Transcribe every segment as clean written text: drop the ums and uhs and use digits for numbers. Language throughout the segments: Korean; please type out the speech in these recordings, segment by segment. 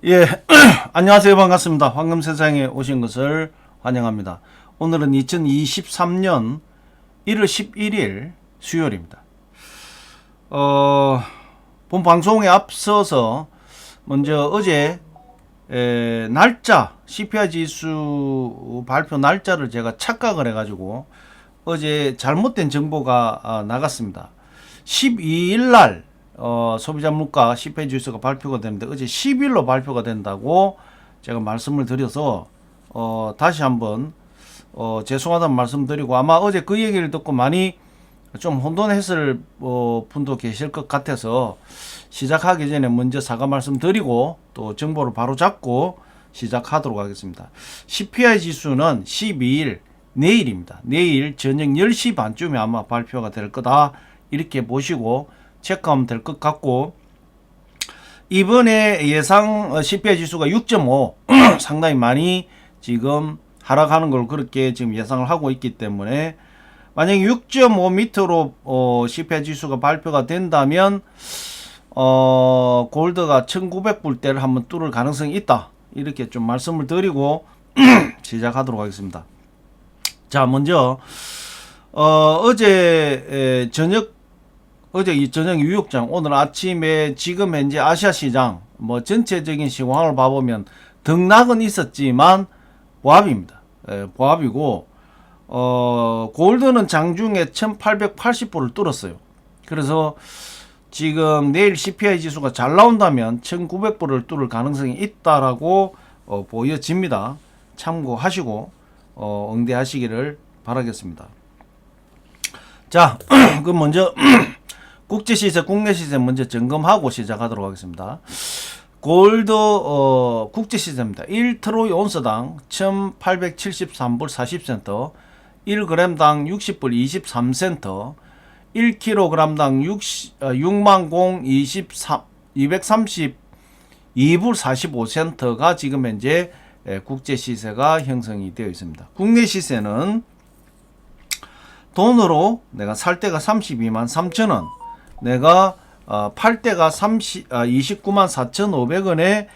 예, 안녕하세요. 반갑습니다. 황금세상에 오신 것을 환영합니다. 오늘은 2023년 1월 11일 수요일입니다. 본 방송에 앞서서 먼저 어제 날짜, CPI 지수 발표 날짜를 제가 착각을 해가지고 어제 잘못된 정보가 나갔습니다. 12일 날 소비자 물가 CPI 지수가 발표가 되는데 어제 10일로 발표가 된다고 제가 말씀을 드려서 다시 한번 죄송하다는 말씀드리고, 아마 어제 그 얘기를 듣고 많이 좀 혼돈했을 분도 계실 것 같아서 시작하기 전에 먼저 사과 말씀드리고 또 정보를 바로 잡고 시작하도록 하겠습니다. CPI 지수는 12일 내일입니다. 내일 저녁 10시 반쯤에 아마 발표가 될 거다, 이렇게 보시고 체크하면 될 것 같고, 이번에 예상 CPI 지수가 6.5 상당히 많이 지금 하락하는 걸 그렇게 지금 예상을 하고 있기 때문에, 만약에 6.5 밑으로 CPI 지수가 발표가 된다면 골드가 1900불대를 한번 뚫을 가능성이 있다, 이렇게 좀 말씀을 드리고 시작하도록 하겠습니다. 자, 먼저 어제 저녁 뉴욕장, 오늘 아침에 지금 현재 아시아 시장 뭐 전체적인 시황을 봐보면 등락은 있었지만 보합입니다. 보합이고, 골드는 장중에 1880불을 뚫었어요. 그래서 지금 내일 CPI 지수가 잘 나온다면 1900불을 뚫을 가능성이 있다라고 보여집니다. 참고하시고 응대하시기를 바라겠습니다. 자, 그럼 먼저 국제 시세, 국내 시세 먼저 점검하고 시작하도록 하겠습니다. 골드 국제 시세입니다. 1트로이 온스당 1873불 40센트, 1g당 60불 23센트, 1kg당 232불 45센트가 지금 현재 국제 시세가 형성이 되어 있습니다. 국내 시세는 돈으로 내가 살 때가 32만 3천원, 내가 팔 때가 29만 4,500원에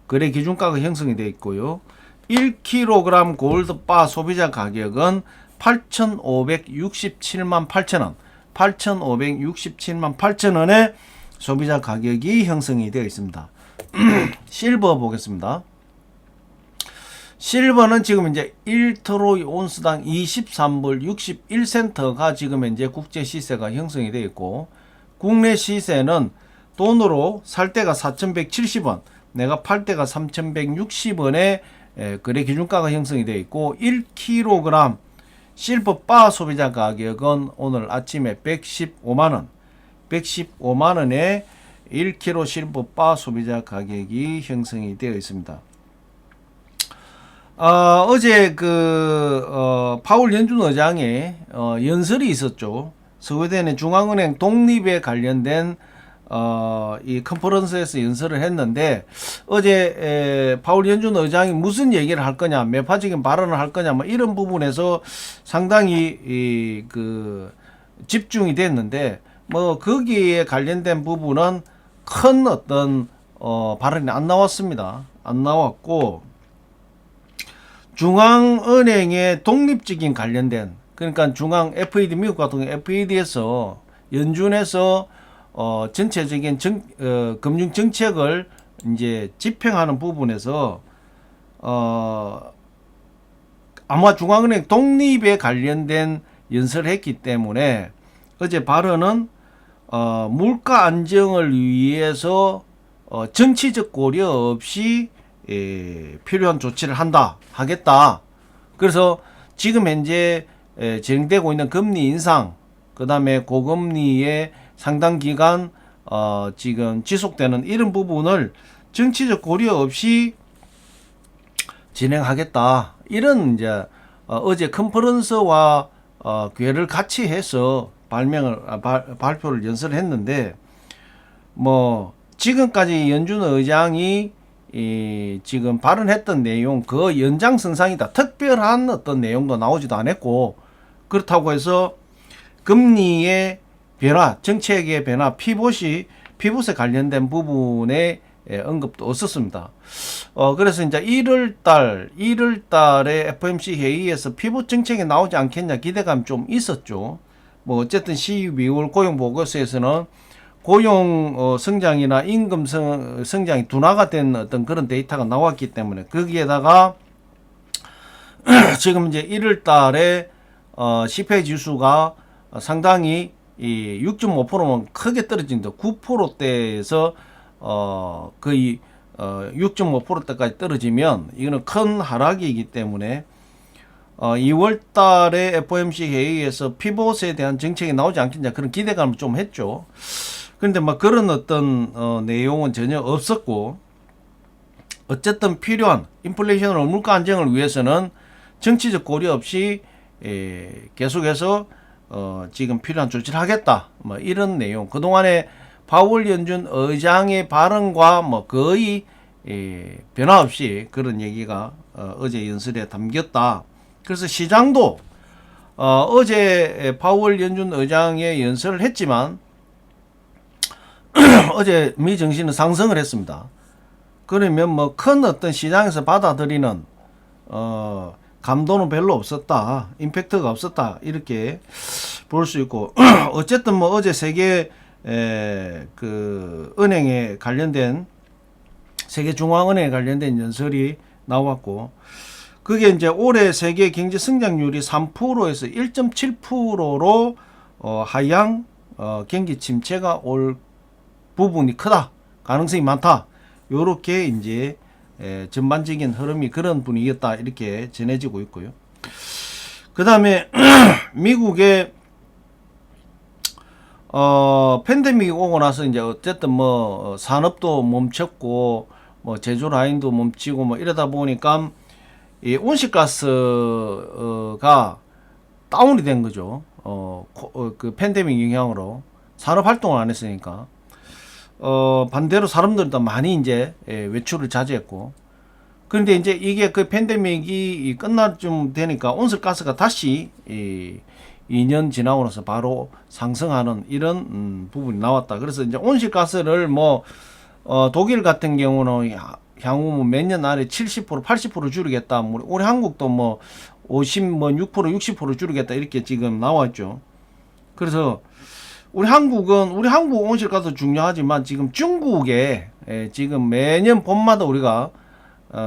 거래 기준가가 형성이 되어 있고요. 1kg 골드 바 소비자 가격은 8,567만 8천원, 8,567만 8천원에 소비자 가격이 형성이 되어 있습니다. 실버 보겠습니다. 실버는 지금 이제 1트로이 온스당 23불 61센트가 지금 현재 국제 시세가 형성이 되어 있고, 국내 시세는 돈으로 살 때가 4,170원, 내가 팔 때가 3,160원에 거래 기준가가 형성이 되어 있고, 1kg 실버 바 소비자 가격은 오늘 아침에 115만원, 115만원에 1kg 실버 바 소비자 가격이 형성이 되어 있습니다. 어제 파월 연준 의장의 연설이 있었죠. 스웨덴의 중앙은행 독립에 관련된 이 컨퍼런스에서 연설을 했는데, 어제 파월 연준 의장이 무슨 얘기를 할 거냐, 매파적인 발언을 할 거냐, 뭐 이런 부분에서 상당히 집중이 됐는데, 뭐 거기에 관련된 부분은 큰 어떤 발언이 안 나왔습니다. 안 나왔고, 중앙은행의 독립적인 관련된, 그러니까 중앙 FED, 미국 같은 경우 FED에서 연준에서 전체적인 금융 정책을 이제 집행하는 부분에서 아마 중앙은행 독립에 관련된 연설을 했기 때문에 어제 발언은 물가 안정을 위해서 정치적 고려 없이 필요한 조치를 하겠다. 그래서 지금 현재 진행되고 있는 금리 인상, 그 다음에 고금리의 상당 기간 지금 지속되는 이런 부분을 정치적 고려 없이 진행하겠다, 이런 이제 어제 컨퍼런스와 궤를 같이 해서 발표를 연설을 했는데, 뭐 지금까지 연준 의장이 지금 발언했던 내용 그 연장선상이다. 특별한 어떤 내용도 나오지도 않았고, 그렇다고 해서 금리의 변화, 정책의 변화, 피봇에 관련된 부분에 언급도 없었습니다. 그래서 이제 1월 달에 FOMC 회의에서 피봇 정책이 나오지 않겠냐 기대감이 좀 있었죠. 뭐 어쨌든 12월 고용 보고서에서는 고용 성장이나 임금 성장이 둔화가 된 어떤 그런 데이터가 나왔기 때문에 거기에다가 지금 이제 1월 달에 CPI 지수가 상당히 이 6.5%면 크게 떨어진다. 9%대에서 거의 6.5%대까지 떨어지면 이거는 큰 하락이기 때문에 2월 달에 FOMC 회의에서 피봇에 대한 정책이 나오지 않겠냐 그런 기대감을 좀 했죠. 그런데 막 그런 어떤 내용은 전혀 없었고, 어쨌든 필요한 인플레이션을 물가 안정을 위해서는 정치적 고려 없이 계속해서 지금 필요한 조치를 하겠다. 뭐 이런 내용. 그동안에 파월 연준 의장의 발언과 뭐 거의 변화 없이 그런 얘기가 어제 연설에 담겼다. 그래서 시장도 어제 파월 연준 의장의 연설을 했지만 어제 미 증시는 상승을 했습니다. 그러면 뭐 큰 어떤 시장에서 받아들이는 감도는 별로 없었다. 임팩트가 없었다. 이렇게 볼 수 있고 어쨌든 뭐 어제 세계 그 은행에 관련된 세계중앙은행에 관련된 연설이 나왔고 그게 이제 올해 세계 경제 성장률이 3%에서 1.7%로 하향 경기 침체가 올 부분이 크다. 가능성이 많다. 요렇게 이제 전반적인 흐름이 그런 분위기였다. 이렇게 전해지고 있고요. 그 다음에 미국의 팬데믹이 오고 나서 이제 어쨌든 뭐 산업도 멈췄고 뭐 제조 라인도 멈추고 뭐 이러다 보니까 이 온실가스가 다운이 된 거죠. 그 팬데믹 영향으로 산업 활동을 안 했으니까. 반대로 사람들도 많이 이제 외출을 자제했고. 그런데 이제 이게 그 팬데믹이 끝날 쯤 되니까 온실가스가 다시 2년 지나고 나서 바로 상승하는 이런 부분이 나왔다. 그래서 이제 온실가스를 뭐 독일 같은 경우는 향후 몇 년 안에 70% 80% 줄이겠다. 우리 한국도 뭐 50, 뭐 6%, 60% 줄이겠다. 이렇게 지금 나왔죠. 그래서 우리 한국 온실가스 중요하지만 지금 중국에 지금 매년 봄마다 우리가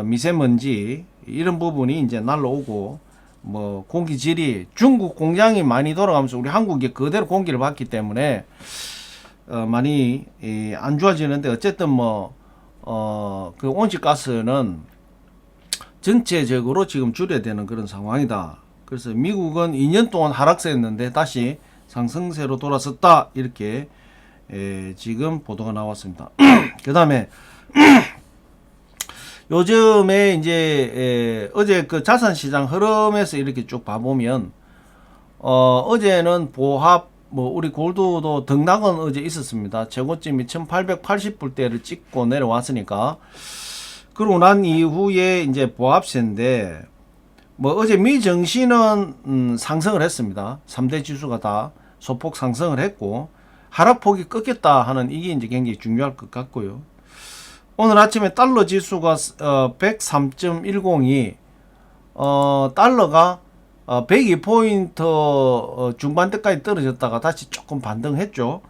미세먼지 이런 부분이 이제 날라오고 뭐 공기질이 중국 공장이 많이 돌아가면서 우리 한국이 그대로 공기를 받기 때문에 많이 안 좋아지는데 어쨌든 뭐 그 온실가스는 전체적으로 지금 줄여야 되는 그런 상황이다. 그래서 미국은 2년 동안 하락세였는데 다시 상승세로 돌아섰다. 이렇게 지금 보도가 나왔습니다. 그 다음에 요즘에 이제 어제 그 자산시장 흐름에서 이렇게 쭉 봐보면 어제는 보합 뭐 우리 골드도 등락은 어제 있었습니다. 최고점이 1880불대를 찍고 내려왔으니까 그러고 난 이후에 이제 보합세인데 뭐 어제 미 증시는 상승을 했습니다. 3대 지수가 다 소폭 상승을 했고 하락폭이 꺾였다 하는 이게 이제 굉장히 중요할 것 같고요. 오늘 아침에 달러 지수가 103.10이 달러가 102포인트 중반대까지 떨어졌다가 다시 조금 반등했죠.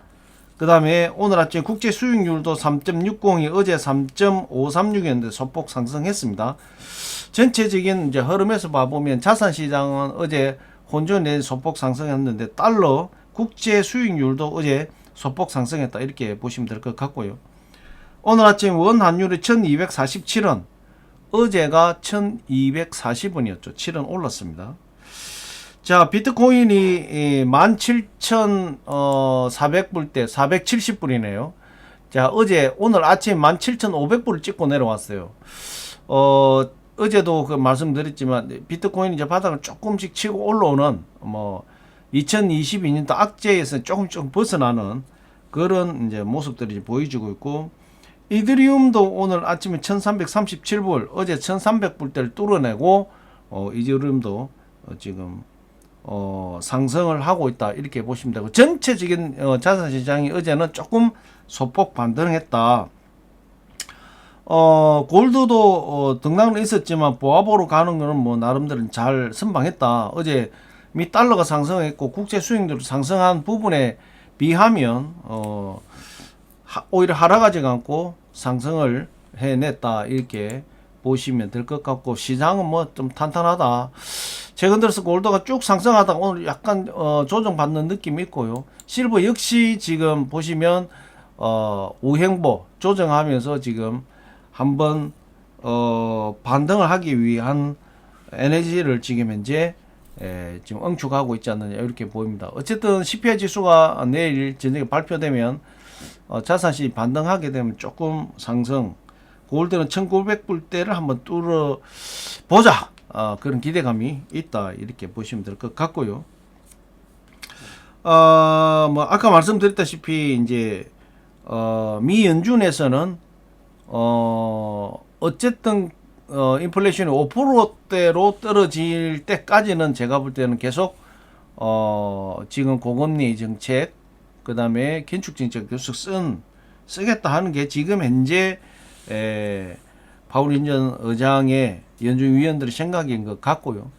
그 다음에 오늘 아침 국제 수익률도 3.60이 어제 3.536이었는데 소폭 상승했습니다. 전체적인 이제 흐름에서 봐보면 자산시장은 어제 혼전에 소폭 상승했는데 달러 국제 수익률도 어제 소폭 상승했다. 이렇게 보시면 될 것 같고요. 오늘 아침 원 환율이 1247원, 어제가 1240원이었죠. 7원 올랐습니다. 자, 비트코인이 17,400불대 470불이네요. 자, 오늘 아침 17,500불을 찍고 내려왔어요. 어제도 그 말씀드렸지만 비트코인이 이제 바닥을 조금씩 치고 올라오는 뭐 2022년도 악재에서 조금 벗어나는 그런 이제 모습들이 보여주고 있고, 이더리움도 오늘 아침에 1337불, 어제 1300불대를 뚫어내고 이더리움도 지금 상승을 하고 있다. 이렇게 보시면 되고, 전체적인 자산시장이 어제는 조금 소폭 반등했다. 골드도 등락은 있었지만 보합으로 가는 거는 뭐 나름대로 잘 선방했다. 어제 미 달러가 상승했고 국제 수익률도 상승한 부분에 비하면 오히려 하락하지 않고 상승을 해냈다, 이렇게 보시면 될 것 같고, 시장은 뭐 좀 탄탄하다. 최근 들어서 골드가 쭉 상승하다가 오늘 약간 조정받는 느낌이 있고요. 실버 역시 지금 보시면 우행보 조정하면서 지금 한번 반등을 하기 위한 에너지를 지금 현재 지금 응축하고 있지 않느냐, 이렇게 보입니다. 어쨌든 CPI 지수가 내일 저녁에 발표되면 자산시 반등하게 되면 조금 상승, 골드는 1900불대를 한번 뚫어 보자, 그런 기대감이 있다, 이렇게 보시면 될 것 같고요. 뭐 아까 말씀드렸다시피 이제 미 연준에서는 어쨌든 인플레이션이 5%대로 떨어질 때까지는 제가 볼 때는 계속 지금 고금리 정책, 그 다음에 긴축 정책 계속 쓰겠다 하는 게 지금 현재 파월 전 의장의 연준 위원들의 생각인 것 같고요.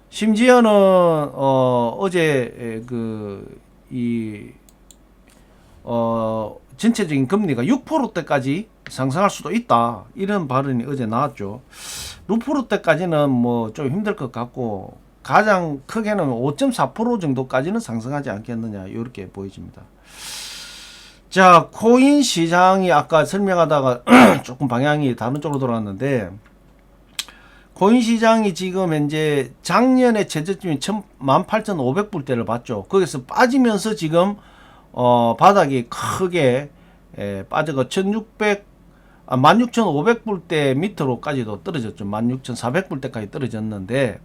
심지어는 어제 전체적인 금리가 6%대까지 상승할 수도 있다, 이런 발언이 어제 나왔죠. 6%대까지는 뭐 좀 힘들 것 같고, 가장 크게는 5.4% 정도까지는 상승하지 않겠느냐, 이렇게 보여집니다. 자, 코인 시장이 아까 설명하다가 조금 방향이 다른 쪽으로 돌아갔는데, 코인 시장이 지금 현재 작년에 최저점이 18,500불대를 봤죠. 거기서 빠지면서 지금 바닥이 크게 빠져가 16,500불대 밑으로까지도 떨어졌죠. 16,400불대까지 떨어졌는데,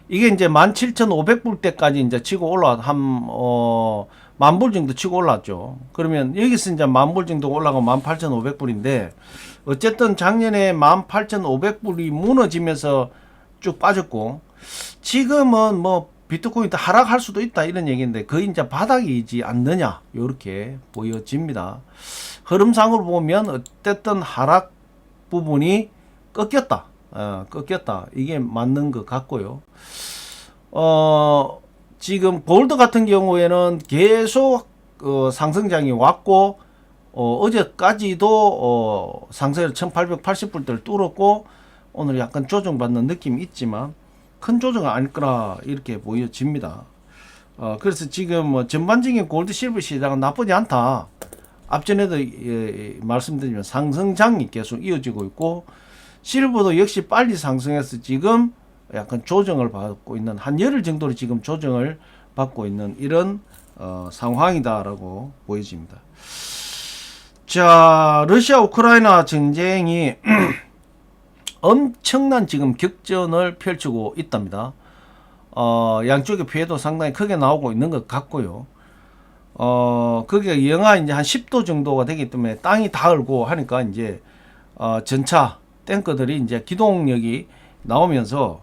이게 이제 17,500불대까지 이제 치고 올라 만불 정도 치고 올랐죠. 그러면 여기서 이제 만불 정도 올라가면 18,500불인데, 어쨌든 작년에 18,500불이 무너지면서 쭉 빠졌고, 지금은 뭐 비트코인 하락할 수도 있다, 이런 얘기인데 거의 이제 바닥이지 않느냐, 이렇게 보여집니다. 흐름상으로 보면 어쨌든 하락 부분이 꺾였다, 이게 맞는 것 같고요. 지금 골드 같은 경우에는 계속 상승장이 왔고, 어제까지도 상승을 1880불대를 뚫었고, 오늘 약간 조정받는 느낌이 있지만 큰 조정은 아닐 거라, 이렇게 보여집니다. 그래서 지금 뭐 전반적인 골드 실버 시장은 나쁘지 않다. 앞전에도 말씀드리면 상승장이 계속 이어지고 있고, 실버도 역시 빨리 상승해서 지금 약간 조정을 받고 있는, 한 열흘 정도로 지금 조정을 받고 있는 이런 상황이다라고 보여집니다. 자, 러시아 우크라이나 전쟁이 엄청난 지금 격전을 펼치고 있답니다. 양쪽의 피해도 상당히 크게 나오고 있는 것 같고요. 그게 영하 이제 한 10도 정도가 되기 때문에 땅이 닿을고 하니까 이제 전차 탱커들이 이제 기동력이 나오면서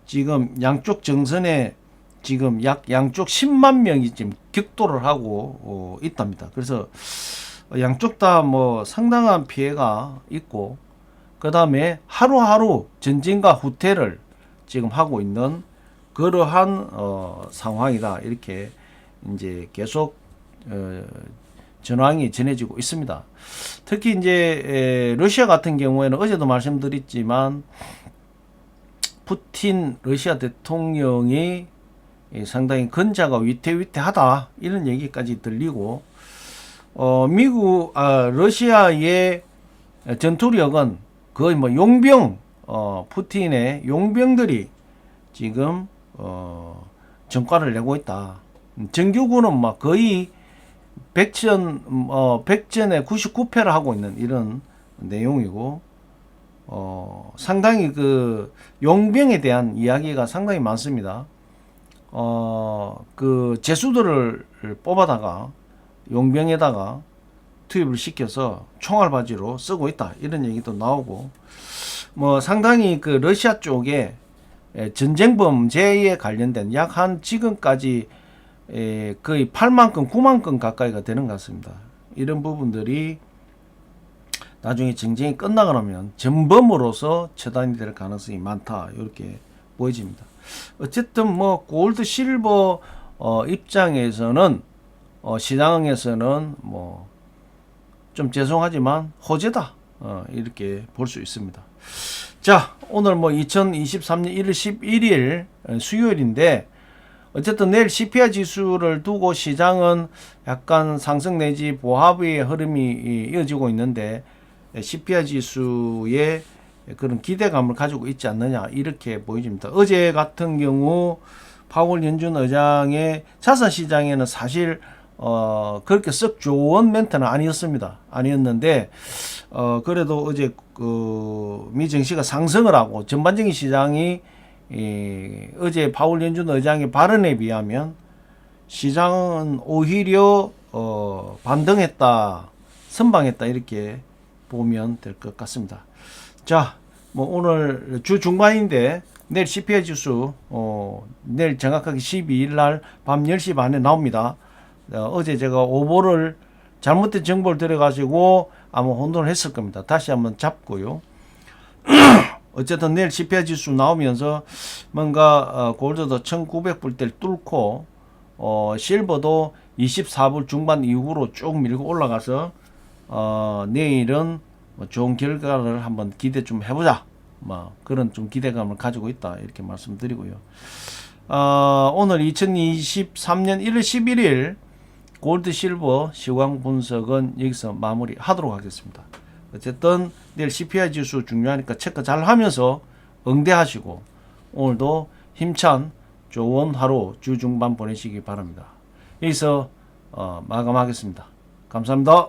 지금 양쪽 정선에 지금 양쪽 10만 명이 지금 격돌을 하고 있답니다. 그래서 양쪽 다 뭐 상당한 피해가 있고, 그 다음에 하루하루 전진과 후퇴를 지금 하고 있는 그러한 상황이다, 이렇게 이제 계속 전황이 전해지고 있습니다. 특히 이제 러시아 같은 경우에는 어제도 말씀드렸지만 푸틴 러시아 대통령이 상당히 건자가 위태위태하다, 이런 얘기까지 들리고, 러시아의 전투력은 거의 뭐 용병, 푸틴의 용병들이 지금 전과를 내고 있다. 정규군은 막 거의 백전에 99패를 하고 있는 이런 내용이고, 상당히 그 용병에 대한 이야기가 상당히 많습니다. 그 제수들을 뽑아다가 용병에다가 투입을 시켜서 총알바지로 쓰고 있다, 이런 얘기도 나오고, 뭐 상당히 그 러시아 쪽에 전쟁 범죄에 관련된 약 한 지금까지 거의 8만 건, 9만 건 가까이가 되는 것 같습니다. 이런 부분들이 나중에 정쟁이 끝나고 나면 전범으로서 처단이 될 가능성이 많다. 이렇게 보여집니다. 어쨌든 뭐 골드 실버 입장에서는 시장에서는 뭐 좀 죄송하지만 호재다. 이렇게 볼 수 있습니다. 자, 오늘 뭐 2023년 1월 11일 수요일인데 어쨌든 내일 CPI 지수를 두고 시장은 약간 상승 내지 보합의 흐름이 이어지고 있는데 CPI 지수에 그런 기대감을 가지고 있지 않느냐 이렇게 보여집니다. 어제 같은 경우 파월 연준 의장의 자산 시장에는 사실 그렇게 썩 좋은 멘트는 아니었는데 그래도 어제 미 증시가 상승을 하고 전반적인 시장이 어제 파월 연준 의장의 발언에 비하면 시장은 오히려 반등했다, 선방했다 이렇게 보면 될 것 같습니다. 자, 뭐 오늘 주 중반인데 내일 CPI 지수 내일 정확하게 12일 날 밤 10시 반에 나옵니다. 어제 제가 오보를 잘못된 정보를 들어가지고 아마 혼돈을 했을 겁니다. 다시 한번 잡고요. 어쨌든 내일 CPI 지수 나오면서 뭔가 골드도 1900불대를 뚫고 실버도 24불 중반 이후로 쭉 밀고 올라가서 내일은 뭐 좋은 결과를 한번 기대 좀 해보자. 뭐 그런 좀 기대감을 가지고 있다 이렇게 말씀드리고요. 오늘 2023년 1월 11일 골드 실버 시황 분석은 여기서 마무리하도록 하겠습니다. 어쨌든 내일 CPI 지수 중요하니까 체크 잘 하면서 응대하시고 오늘도 힘찬 좋은 하루 주 중반 보내시기 바랍니다. 여기서 마감하겠습니다. 감사합니다.